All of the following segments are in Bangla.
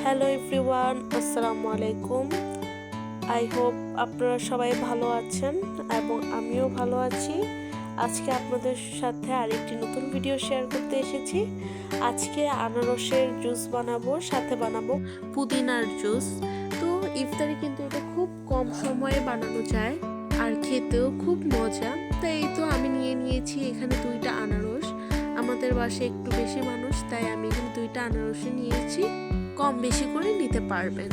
হ্যালো এভরিওয়ান, আসসালামু আলাইকুম। আই হোপ আপনারা সবাই ভালো আছেন এবং আমিও ভালো আছি। আজকে আপনাদের সাথে আরেকটি নতুন ভিডিও শেয়ার করতে এসেছি। আজকে আনারসের জুস বানাবো, সাথে বানাবো পুদিনার জুস। তো ইফতারে কিন্তু এটা খুব কম সময়ে বানানো যায় আর খেতেও খুব মজা। তাই এই তো আমি নিয়েছি এখানে 2টা আনারস। আমাদের বাসায় একটু বেশি মানুষ, তাই আমি এখানে 2টা আনারসে নিয়েছি। কম বেশি করে নিতে পারবেন।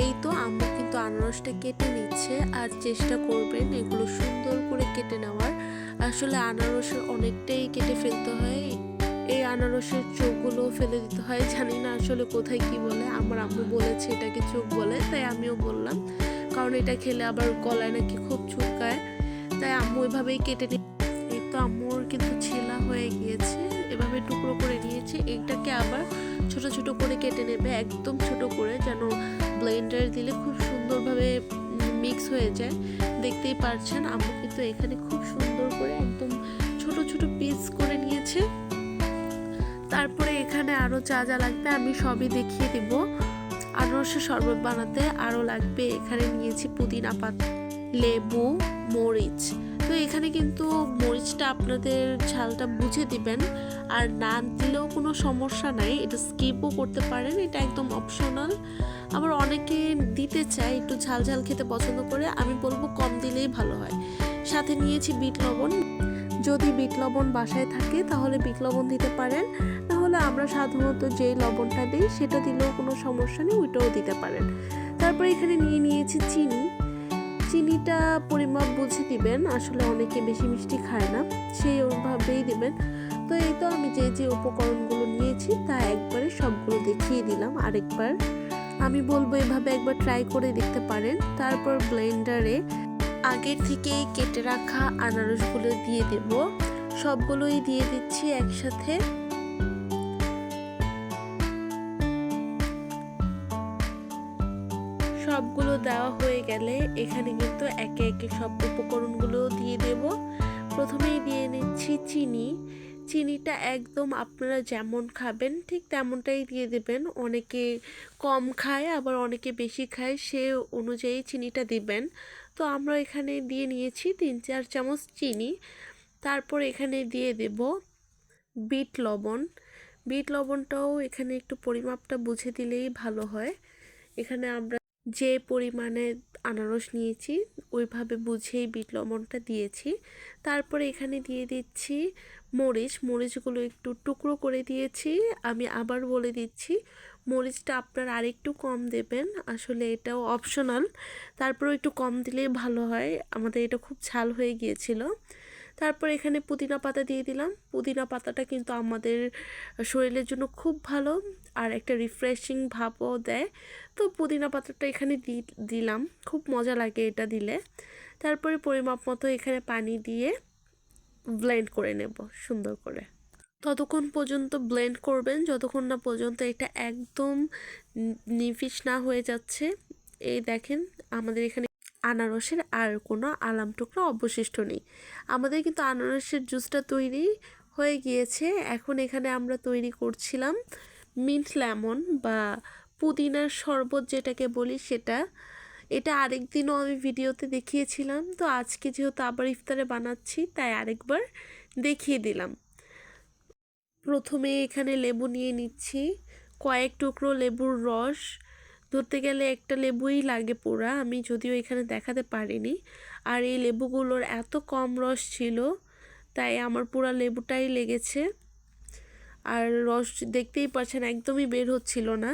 এই তো আম্মু কিন্তু আনারসটা কেটে নিচ্ছে আর চেষ্টা করবেন এগুলো সুন্দর করে কেটে নেওয়ার। আসলে আনারসের অনেকটাই কেটে ফেলতে হয়, এই আনারসের চোখগুলো ফেলে দিতে হয়। জানি না আসলে কোথায় কি বলে, আমার আম্মু বলেছে এটাকে চোখ বলে, তাই আমিও বললাম, কারণ এটা খেলে আবার গলায় নাকি খুব চুলকায়। তাই আম্মু এভাবেই কেটে নিয়ে, এই তো আম্মুর কিন্তু ছিলা হয়ে গিয়েছে, এভাবে টুকরো করে নিয়েছে। এটাকে আবার ছোট ছোট করে কেটে নেবে, একদম ছোট করে, যেন ব্লেন্ডার দিলে খুব সুন্দরভাবে মিক্স হয়ে যায়। দেখতেই পারছেন আম্মু কিন্তু এখানে খুব সুন্দর করে একদম ছোট ছোট পিস করে নিয়েছে। তারপরে এখানে আরও যা যা লাগবে আমি সবই দেখিয়ে দিব। আনারসের শরবত বানাতে আরও লাগবে, এখানে নিয়েছি পুদিনা পাতা, লেবু, মরিচ। তো এখানে কিন্তু মরিচটা আপনাদের ঝালটা বুঝে দিবেন, আর না দিলেও কোনো সমস্যা নাই, এটা স্কিপও করতে পারেন, এটা একদম অপশনাল। আবার অনেকে দিতে চায়, একটু ঝাল ঝাল খেতে পছন্দ করে, আমি বলবো কম দিলেই ভালো হয়। সাথে নিয়েছি বিট লবণ, যদি বিট লবণ বাসায় থাকে তাহলে বিট লবণ দিতে পারেন, নাহলে আমরা সাধারণত যেই লবণটা দিই সেটা দিলেও কোনো সমস্যা নেই, ওইটাও দিতে পারেন। তারপর এখানে নিয়েছি চিনি। চিনিটা পরিমাপ বুঝে দিবেন, আসলে অনেকে বেশি মিষ্টি খায় না, সেই ওইভাবেই দিবেন। তো এই তো আমি যে উপকরণগুলো নিয়েছি তা একবারে সবগুলো দেখিয়ে দিলাম আরেকবার। আমি বলবো এভাবে একবার ট্রাই করে দেখতে পারেন। তারপর ব্লেন্ডারে আগের থেকেই কেটে রাখা আনারসগুলো দিয়ে দেব, সবগুলোই দিয়ে দিচ্ছি একসাথে। সবগুলো দেওয়া হয়ে গেলে এখানে কিন্তু একে একে সব উপকরণগুলো দিয়ে দেব। প্রথমেই দিয়ে নিচ্ছি চিনি। চিনিটা একদম আপনারা যেমন খাবেন ঠিক তেমনটাই দিয়ে দেবেন। অনেকে কম খায় আবার অনেকে বেশি খায়, সে অনুযায়ী চিনিটা দিবেন। তো আমরা এখানে দিয়ে নিয়েছি 3-4 চামচ চিনি। তারপর এখানে দিয়ে দেব বিট লবণ। বিট লবণটাও এখানে একটু পরিমাপটা বুঝে দিলেই ভালো হয়। এখানে আমরা যে পরিমাণে আনারস নিয়েছি ওইভাবে বুঝেই বিট লবণটা দিয়েছি। তারপরে এখানে দিয়ে দিচ্ছি মরিচ। মরিচগুলো একটু টুকরো করে দিয়েছি। আমি আবার বলে দিচ্ছি, মরিচটা আপনার আরেকটু কম দেবেন, আসলে এটাও অপশনাল, তারপরেও একটু কম দিলেই ভালো হয়, আমাদের এটা খুব ঝাল হয়ে গিয়েছিল। তারপর এখানে পুদিনা পাতা দিয়ে দিলাম। পুদিনা পাতাটা কিন্তু আমাদের শরীরের জন্য খুব ভালো আর একটা রিফ্রেশিং ভাবও দেয়। তো পুদিনা পাতাটা এখানে দিলাম, খুব মজা লাগে এটা দিলে। তারপরে পরিমাপ মতো এখানে পানি দিয়ে ব্লেন্ড করে নেব সুন্দর করে। ততক্ষণ পর্যন্ত ব্লেন্ড করবেন যতক্ষণ না পর্যন্ত এটা একদম নিফিস না হয়ে যাচ্ছে। এই দেখেন আমাদের এখানে আনারসের আর কোনো আলাম টুকরা অবশিষ্ট নেই। আমাদের কিন্তু আনারসের জুসটা তৈরি হয়ে গিয়েছে। এখন এখানে আমরা তৈরি করছিলাম মিন্ট লেমন বা পুদিনার শরবত যেটাকে বলি সেটা। এটা আরেকদিনও আমি ভিডিওতে দেখিয়েছিলাম, তো আজকে যেহেতু আবার ইফতারে বানাচ্ছি তাই আরেকবার দেখিয়ে দিলাম। প্রথমে এখানে লেবু নিয়ে নিচ্ছি, কয়েক টুকরো লেবুর রস, ধরতে গেলে একটা লেবুই লাগে পুরা, আমি যদিও এখানে দেখাতে পারিনি। আর এই লেবুগুলোর এত কম রস ছিল তাই আমার পুরা লেবুটাই লেগেছে, আর রস দেখতেই পাচ্ছেন একদমই বের হচ্ছিল না।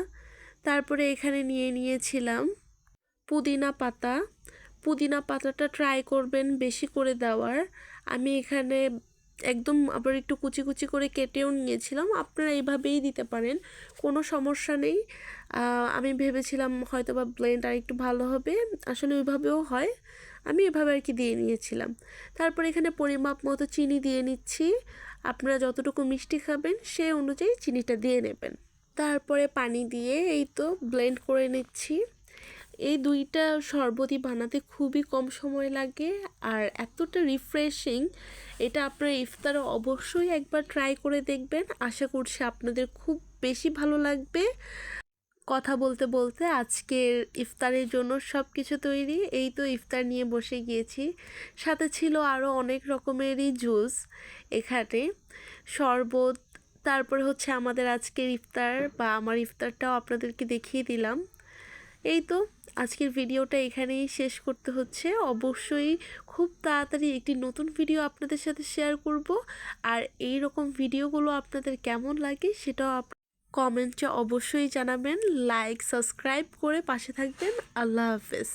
তারপরে এখানে নিয়েছিলাম পুদিনা পাতা। পুদিনা পাতাটা ট্রাই করবেন বেশি করে দেওয়ার। আমি এখানে একদম আবার একটু কুচি কুচি করে কেটেও নিয়েছিলাম, আপনারা এইভাবেই দিতে পারেন, কোনো সমস্যা নেই। আমি ভেবেছিলাম হয়তো বা ব্লেন্ড আর একটু ভালো হবে, আসলে ওইভাবেও হয়, আমি এভাবে আর কি দিয়ে নিয়েছিলাম। তারপর এখানে পরিমাপ মতো চিনি দিয়ে নিচ্ছি, আপনারা যতটুকু মিষ্টি খাবেন সেই অনুযায়ী চিনিটা দিয়ে নেবেন। তারপরে পানি দিয়ে এই তো ব্লেন্ড করে নিচ্ছি। এই 2টা শরবতই বানাতে খুবই কম সময় লাগে আর এতটা রিফ্রেশিং, এটা আপনারা ইফতারে অবশ্যই একবার ট্রাই করে দেখবেন, আশা করছি আপনাদের খুব বেশি ভালো লাগবে। কথা বলতে বলতে আজকের ইফতারের জন্য সব কিছু তৈরি। এই তো ইফতার নিয়ে বসে গিয়েছি, সাথে ছিল আরও অনেক রকমেরই জুস, এখানে শরবত। তারপরে হচ্ছে আমাদের আজকের ইফতার বা আমার ইফতারটাও আপনাদেরকে দেখিয়ে দিলাম। এই তো আজকের ভিডিওটা এখানেই শেষ করতে হচ্ছে। অবশ্যই খুব তাড়াতাড়ি একটি নতুন ভিডিও আপনাদের সাথে শেয়ার করব। আর এই রকম ভিডিওগুলো আপনাদের কেমন লাগে সেটাও কমেন্টে অবশ্যই জানাবেন। লাইক সাবস্ক্রাইব করে পাশে থাকবেন। আল্লাহ হাফেজ।